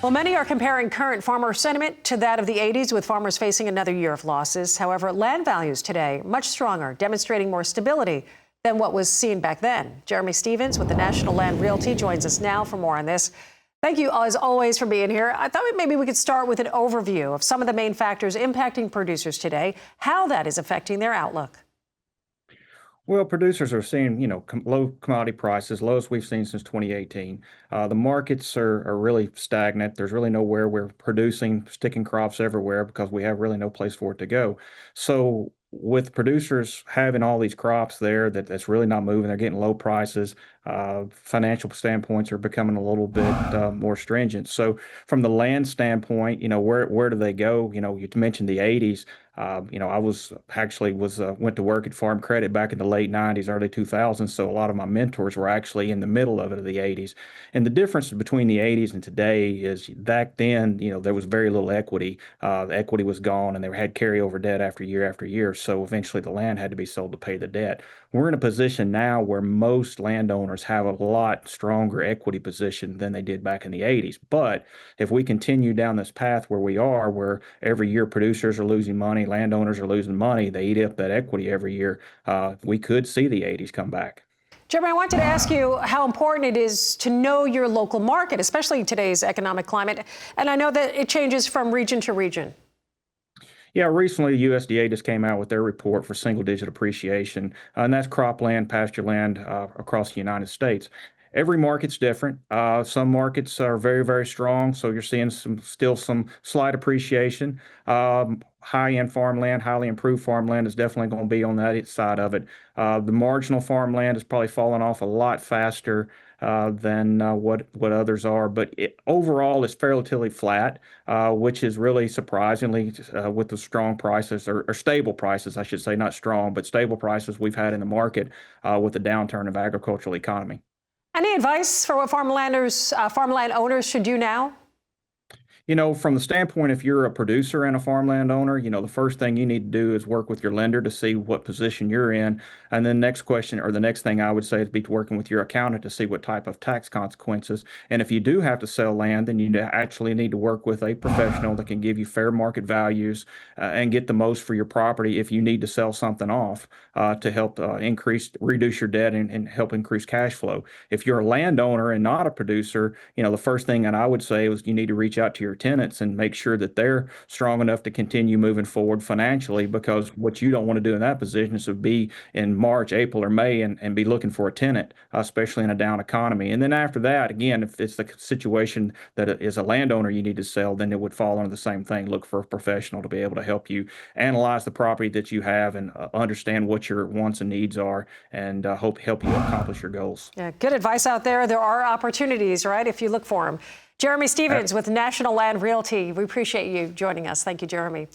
Well, many are comparing current farmer sentiment to that of the 80s, with farmers facing another year of losses. However, land values today much stronger, demonstrating more stability than what was seen back then. Jeramy Stephens with the National Land Realty joins us now for more on this. Thank you, as always, for being here. I thought maybe we could start with an overview of some of the main factors impacting producers today, how that is affecting their outlook. Well, producers are seeing, low commodity prices, lowest we've seen since 2018. The markets are really stagnant. There's really nowhere we're producing, sticking crops everywhere because we have really no place for it to go. So with producers having all these crops there that's really not moving, they're getting low prices. Financial standpoints are becoming a little bit more stringent. So from the land standpoint, where do they go? You mentioned the 80s. I went to work at Farm Credit back in the late 90s, early 2000s. So a lot of my mentors were actually in the middle of it, of the 80s. And the difference between the 80s and today is back then, there was very little equity. The equity was gone and they had carryover debt after year. So eventually the land had to be sold to pay the debt. We're in a position now where most landowners have a lot stronger equity position than they did back in the 80s. But if we continue down this path where we are, where every year producers are losing money, landowners are losing money, they eat up that equity every year, we could see the 80s come back. Jeremy, I wanted to ask you how important it is to know your local market, especially in today's economic climate. And I know that it changes from region to region. Yeah, recently USDA just came out with their report for single-digit appreciation, and that's cropland, pasture land across the United States. Every market's different. Some markets are very, very strong, so you're seeing still some slight appreciation. High-end farmland, highly improved farmland is definitely going to be on that side of it. The marginal farmland is probably falling off a lot faster than what others are, but overall it's relatively flat, which is really surprisingly with the strong prices or stable prices, I should say, not strong, but stable prices we've had in the market with the downturn of agricultural economy. Any advice for what farmland owners should do now? From the standpoint, if you're a producer and a farmland owner, the first thing you need to do is work with your lender to see what position you're in. And then next question, or the next thing I would say, is be working with your accountant to see what type of tax consequences. And if you do have to sell land, then you actually need to work with a professional that can give you fair market values and get the most for your property if you need to sell something off to help reduce your debt and help increase cash flow. If you're a landowner and not a producer, the first thing that I would say is you need to reach out to your tenants and make sure that they're strong enough to continue moving forward financially, because what you don't want to do in that position is to be in March, April, or May and be looking for a tenant, especially in a down economy. And then after that, again, if it's the situation that is a landowner you need to sell, then it would fall under the same thing. Look for a professional to be able to help you analyze the property that you have and understand what your wants and needs are, and help you accomplish your goals. Yeah, good advice out there. There are opportunities, right, if you look for them. Jeramy Stephens with National Land Realty. We appreciate you joining us. Thank you, Jeremy.